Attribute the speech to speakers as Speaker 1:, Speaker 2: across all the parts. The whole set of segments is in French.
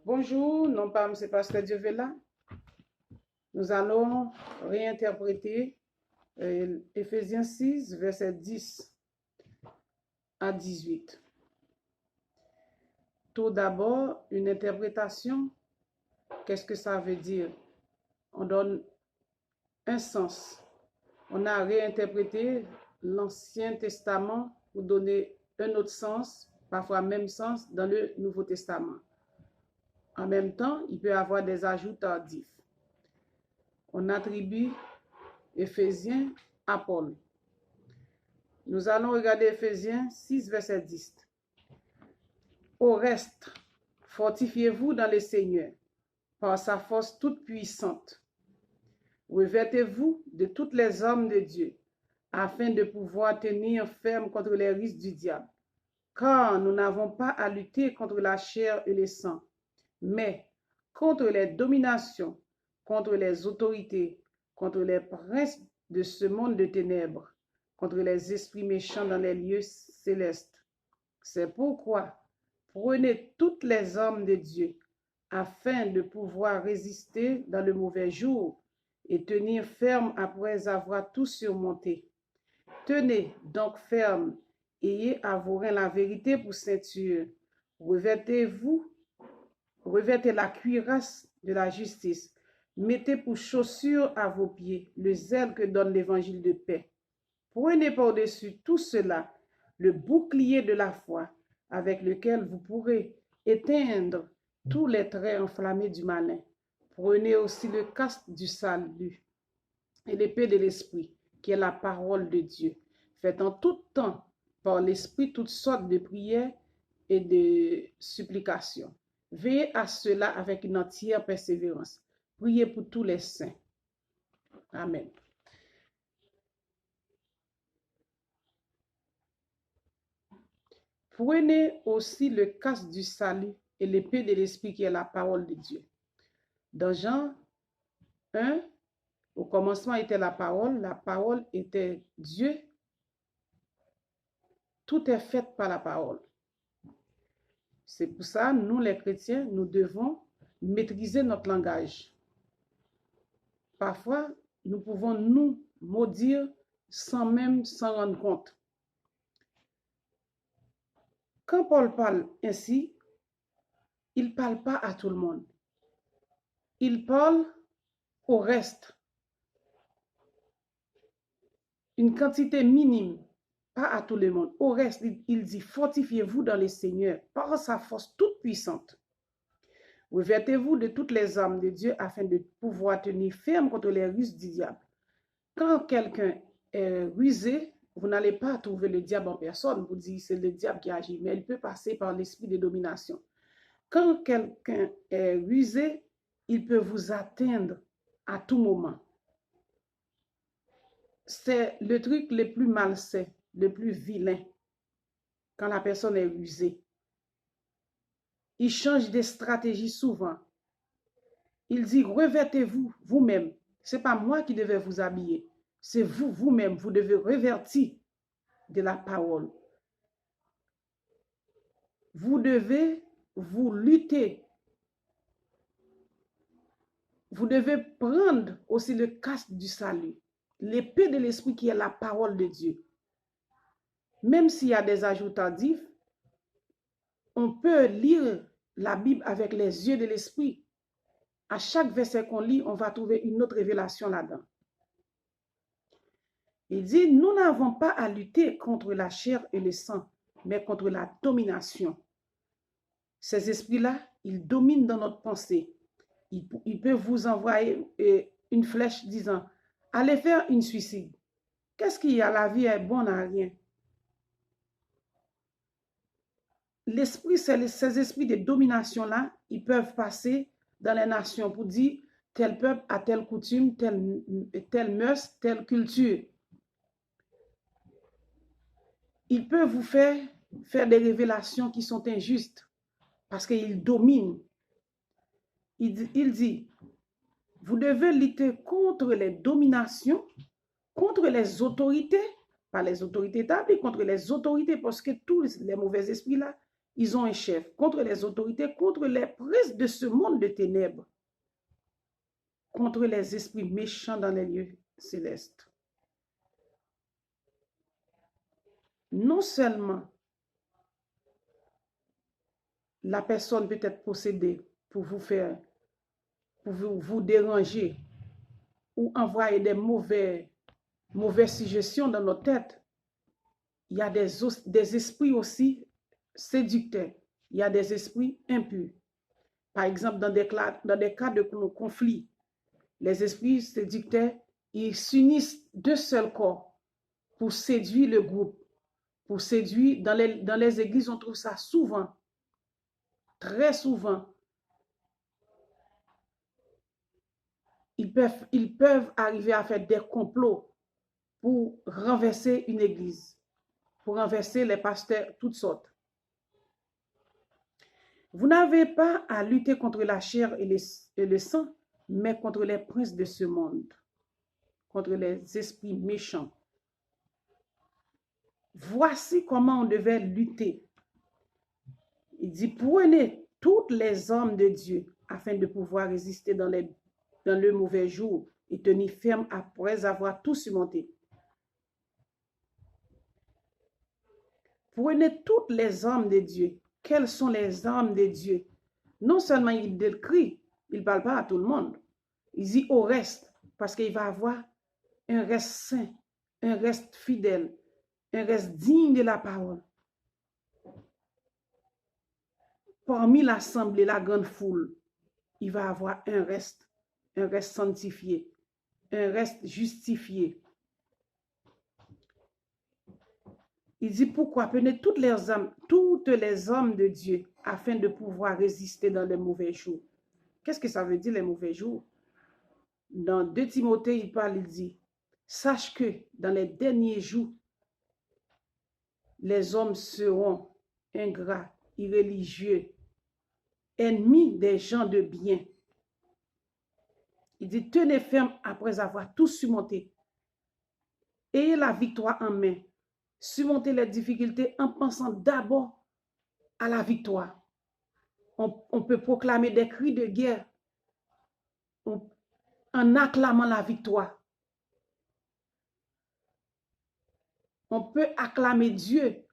Speaker 1: Bonjour, non pas M. Pasteur Dievela. Nous allons réinterpréter Éphésiens 6, versets 10 à 18. Tout d'abord, une interprétation. Qu'est-ce que ça veut dire? On donne un sens. On a réinterprété l'Ancien Testament pour donner un autre sens, parfois même sens, dans le Nouveau Testament. En même temps, il peut y avoir des ajouts tardifs. On attribue Éphésiens à Paul. Nous allons regarder Éphésiens 6, verset 10. Au reste, fortifiez-vous dans le Seigneur par sa force toute puissante. Revêtez-vous de toutes les armes de Dieu, afin de pouvoir tenir ferme contre les risques du diable. Car nous n'avons pas à lutter contre la chair et le sang, mais contre les dominations, contre les autorités, contre les princes de ce monde de ténèbres, contre les esprits méchants dans les lieux célestes. C'est pourquoi prenez toutes les armes de Dieu, afin de pouvoir résister dans le mauvais jour et tenir ferme après avoir tout surmonté. Tenez donc ferme, ayez à vos reins la vérité pour ceinture. Revêtez la cuirasse de la justice. Mettez pour chaussure à vos pieds le zèle que donne l'évangile de paix. Prenez par-dessus tout cela le bouclier de la foi, avec lequel vous pourrez éteindre tous les traits enflammés du malin. Prenez aussi le casque du salut et l'épée de l'esprit, qui est la parole de Dieu. Faites en tout temps, par l'esprit, toutes sortes de prières et de supplications. Veillez à cela avec une entière persévérance. Priez pour tous les saints. Amen. Prenez aussi le casque du salut et l'épée de l'esprit qui est la parole de Dieu. Dans Jean 1, au commencement était la parole était Dieu. Tout est fait par la parole. C'est pour ça, nous les chrétiens, nous devons maîtriser notre langage. Parfois, nous pouvons nous maudire sans même s'en rendre compte. Quand Paul parle ainsi, il ne parle pas à tout le monde. Il parle au reste. Une quantité minime, pas à tout le monde. Au reste, il dit, fortifiez-vous dans le Seigneur par sa force toute puissante. Revêtez-vous de toutes les armes de Dieu afin de pouvoir tenir ferme contre les ruses du diable. Quand quelqu'un est rusé, vous n'allez pas trouver le diable en personne. Vous dites c'est le diable qui agit, mais il peut passer par l'esprit de domination. Quand quelqu'un est rusé, il peut vous atteindre à tout moment. C'est le truc le plus malsain, le plus vilain, quand la personne est rusée. Il change de stratégie souvent. Il dit, revêtez-vous vous-même. Ce n'est pas moi qui devais vous habiller. C'est vous-même. Vous devez revêtir de la parole. Vous devez vous lutter. Vous devez prendre aussi le casque du salut. L'épée de l'esprit qui est la parole de Dieu. Même s'il y a des ajouts tardifs, on peut lire la Bible avec les yeux de l'esprit. À chaque verset qu'on lit, on va trouver une autre révélation là-dedans. Il dit, nous n'avons pas à lutter contre la chair et le sang, mais contre la domination. Ces esprits-là, ils dominent dans notre pensée. Ils peuvent vous envoyer une flèche disant, allez faire une suicide. Qu'est-ce qu'il y a? La vie est bonne à rien. L'esprit, ces esprits de domination-là, ils peuvent passer dans les nations pour dire tel peuple a telle coutume, telle mœurs, telle culture. Ils peuvent vous faire des révélations qui sont injustes parce qu'ils dominent. Il dit, vous devez lutter contre les dominations, contre les autorités, pas les autorités établies, contre les autorités, parce que tous les mauvais esprits là, Ils ont un chef contre les autorités, contre les princes de ce monde de ténèbres, contre les esprits méchants dans les lieux célestes. Non seulement la personne peut être possédée pour vous faire, pour vous déranger ou envoyer des mauvaises suggestions dans nos têtes, il y a des esprits aussi séducteurs, il y a des esprits impurs. Par exemple, dans des cas de conflit, les esprits séducteurs, ils s'unissent d'un seul corps pour séduire le groupe, pour séduire. Dans les églises, on trouve ça souvent, très souvent. Ils peuvent arriver à faire des complots pour renverser une église, pour renverser les pasteurs, toutes sortes. Vous n'avez pas à lutter contre la chair et le sang, mais contre les princes de ce monde, contre les esprits méchants. Voici comment on devait lutter. Il dit, prenez toutes les armes de Dieu afin de pouvoir résister dans le mauvais jour et tenir ferme après avoir tout surmonté. Prenez toutes les armes de Dieu. Quelles sont les armes de Dieu? Non seulement il décrit, il ne parle pas à tout le monde. Il dit au reste, parce qu'il va avoir un reste saint, un reste fidèle, un reste digne de la parole. Parmi l'assemblée, la grande foule, il va avoir un reste sanctifié, un reste justifié. Il dit pourquoi prenez toutes les armes de Dieu afin de pouvoir résister dans les mauvais jours. Qu'est-ce que ça veut dire les mauvais jours? Dans 2 Timothée, il parle, il dit, sache que dans les derniers jours, les hommes seront ingrats, irréligieux, ennemis des gens de bien. Il dit, tenez ferme après avoir tout surmonté. Ayez la victoire en main. Surmonter les difficultés en pensant d'abord à la victoire. On peut proclamer des cris de guerre en acclamant la victoire. On peut acclamer Dieu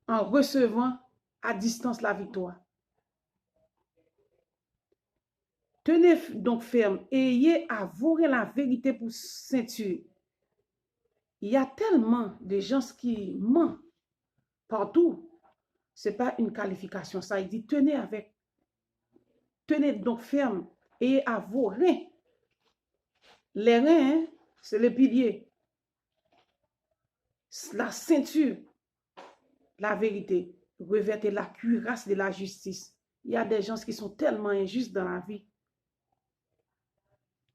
Speaker 1: en recevant à distance la victoire. Tenez donc ferme et ayez avoué la vérité pour ceinture. Il y a tellement de gens qui mentent partout. Ce n'est pas une qualification, ça. Il dit tenez donc ferme et à vos reins. Les reins, c'est le pilier. La ceinture, la vérité. Revêtez la cuirasse de la justice. Il y a des gens qui sont tellement injustes dans la vie.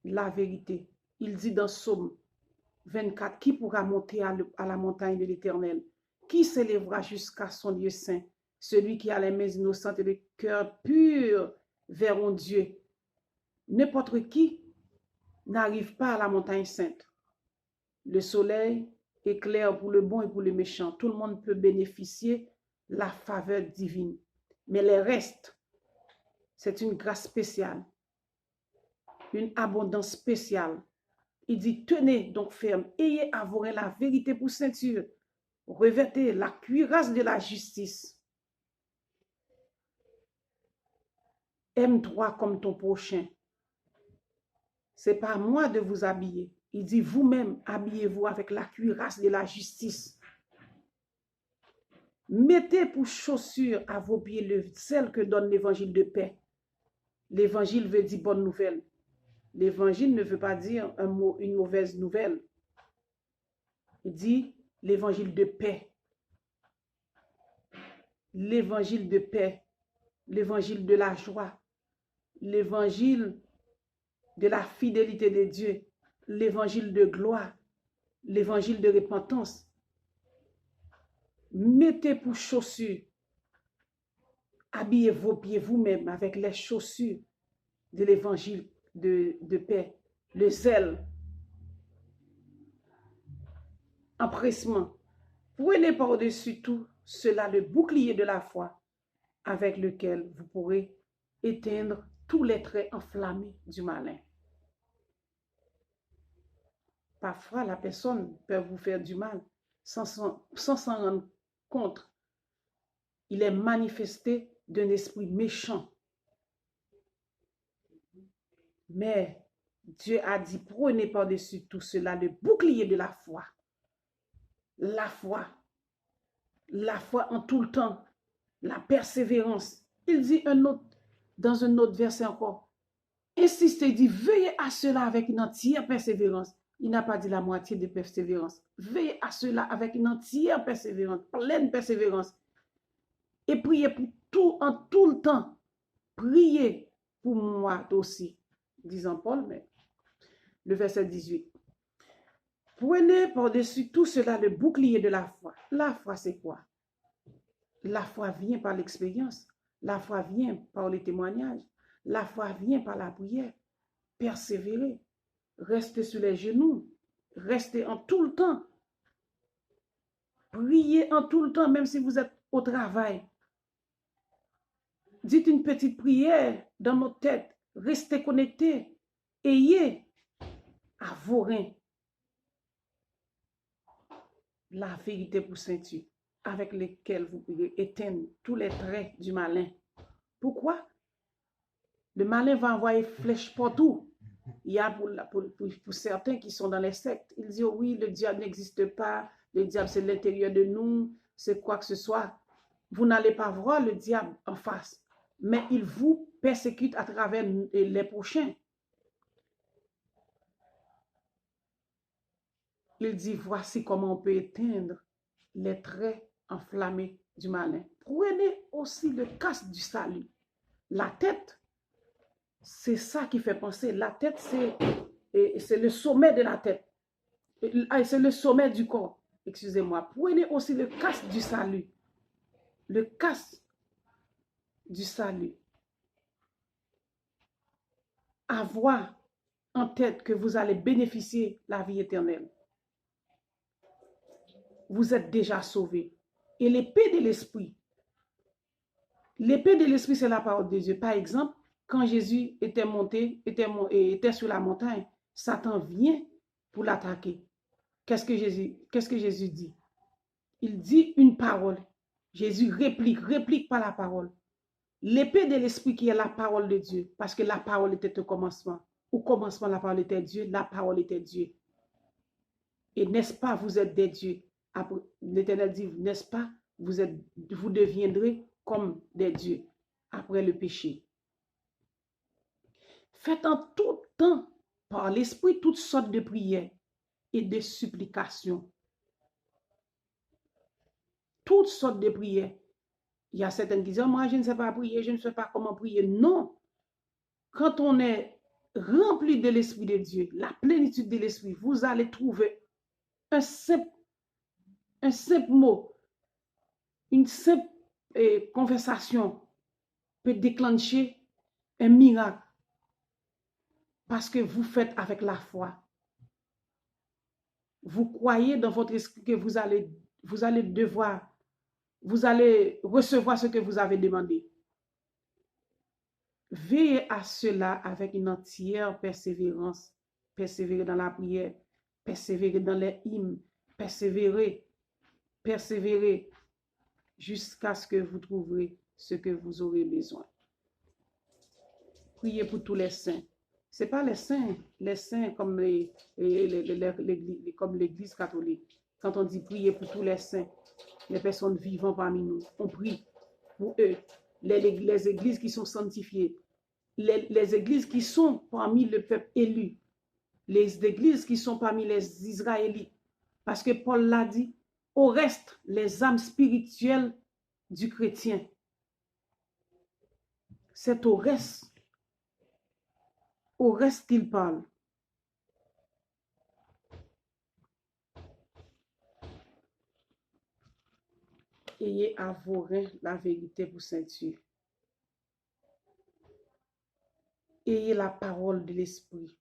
Speaker 1: La vérité. Il dit dans Psaume 24, qui pourra monter à la montagne de l'Éternel? Qui s'élèvera jusqu'à son lieu saint? Celui qui a les mains innocentes et le cœur pur verront Dieu. N'importe qui n'arrive pas à la montagne sainte. Le soleil éclaire pour le bon et pour le méchant. Tout le monde peut bénéficier de la faveur divine. Mais les restes, c'est une grâce spéciale, une abondance spéciale. Il dit, tenez donc ferme, ayez avoué la vérité pour ceinture, revêtez la cuirasse de la justice. Aime-toi comme ton prochain. C'est pas moi de vous habiller. Il dit, vous-même, habillez-vous avec la cuirasse de la justice. Mettez pour chaussure à vos pieds celle que donne l'évangile de paix. L'évangile veut dire bonne nouvelle. L'évangile ne veut pas dire une mauvaise nouvelle. Il dit l'évangile de paix. L'évangile de paix. L'évangile de la joie. L'évangile de la fidélité de Dieu. L'évangile de gloire. L'évangile de repentance. Mettez pour chaussures. Habillez vos pieds vous-même avec les chaussures de l'évangile de paix, le zèle, empressement. Prenez par-dessus tout cela le bouclier de la foi avec lequel vous pourrez éteindre tous les traits enflammés du malin. Parfois, la personne peut vous faire du mal sans s'en rendre compte. Il est manifesté d'un esprit méchant. Mais Dieu a dit, prenez par-dessus tout cela le bouclier de la foi. La foi en tout le temps, la persévérance. Il dit dans un autre verset encore, insiste et dit, veillez à cela avec une entière persévérance. Il n'a pas dit la moitié de persévérance. Veillez à cela avec une entière persévérance, pleine persévérance. Et priez pour tout, en tout le temps. Priez pour moi aussi, disant Paul, mais le verset 18. Prenez par-dessus tout cela le bouclier de la foi. La foi, c'est quoi? La foi vient par l'expérience. La foi vient par les témoignages. La foi vient par la prière. Persévérer. Restez sur les genoux. Restez en tout le temps. Priez en tout le temps, même si vous êtes au travail. Dites une petite prière dans notre tête. Restez connectés. Ayez à vos reins la vérité pour ceinture, avec lesquelles vous pouvez éteindre tous les traits du malin. Pourquoi? Le malin va envoyer flèches partout. Il y a pour certains qui sont dans les sectes, ils disent, oh oui, le diable n'existe pas, le diable c'est l'intérieur de nous, c'est quoi que ce soit. Vous n'allez pas voir le diable en face, mais il vous persécute à travers les prochains. Il dit, voici comment on peut éteindre les traits enflammés du malin. Prenez aussi le casque du salut. La tête, c'est ça qui fait penser. La tête, c'est le sommet de la tête. C'est le sommet du corps. Excusez-moi. Prenez aussi le casque du salut. Le casque du salut. Avoir en tête que vous allez bénéficier de la vie éternelle. Vous êtes déjà sauvés. Et l'épée de l'esprit, c'est la parole de Dieu. Par exemple, quand Jésus était sur la montagne, Satan vient pour l'attaquer. Qu'est-ce que Jésus dit? Il dit une parole. Jésus réplique par la parole. L'épée de l'esprit qui est la parole de Dieu, parce que la parole était au commencement. Au commencement, la parole était Dieu, la parole était Dieu. Et n'est-ce pas, vous êtes des dieux. L'Éternel dit, n'est-ce pas, vous deviendrez comme des dieux après le péché. Faites en tout temps par l'esprit toutes sortes de prières et de supplications. Toutes sortes de prières. Il y a certaines qui disent, moi je ne sais pas prier, je ne sais pas comment prier. Non. Quand on est rempli de l'Esprit de Dieu, la plénitude de l'Esprit, vous allez trouver un simple mot, une simple conversation peut déclencher un miracle parce que vous faites avec la foi. Vous croyez dans votre esprit que vous allez recevoir ce que vous avez demandé. Veillez à cela avec une entière persévérance. Persévérez dans la prière, persévérez dans les hymnes, persévérez jusqu'à ce que vous trouverez ce que vous aurez besoin. Priez pour tous les saints. Ce n'est pas les saints comme comme l'Église catholique. Quand on dit prier pour tous les saints, les personnes vivant parmi nous, on prie pour eux. Les églises qui sont sanctifiées, les églises qui sont parmi le peuple élu, les églises qui sont parmi les Israélites. Parce que Paul l'a dit, au reste, les âmes spirituelles du chrétien. C'est au reste qu'il parle. Ayez à vos reins la vérité pour ceinture. Ayez la parole de l'esprit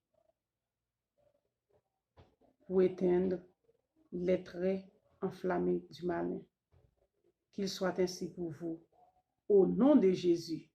Speaker 1: pour éteindre les traits enflammés du malin. Qu'il soit ainsi pour vous. Au nom de Jésus.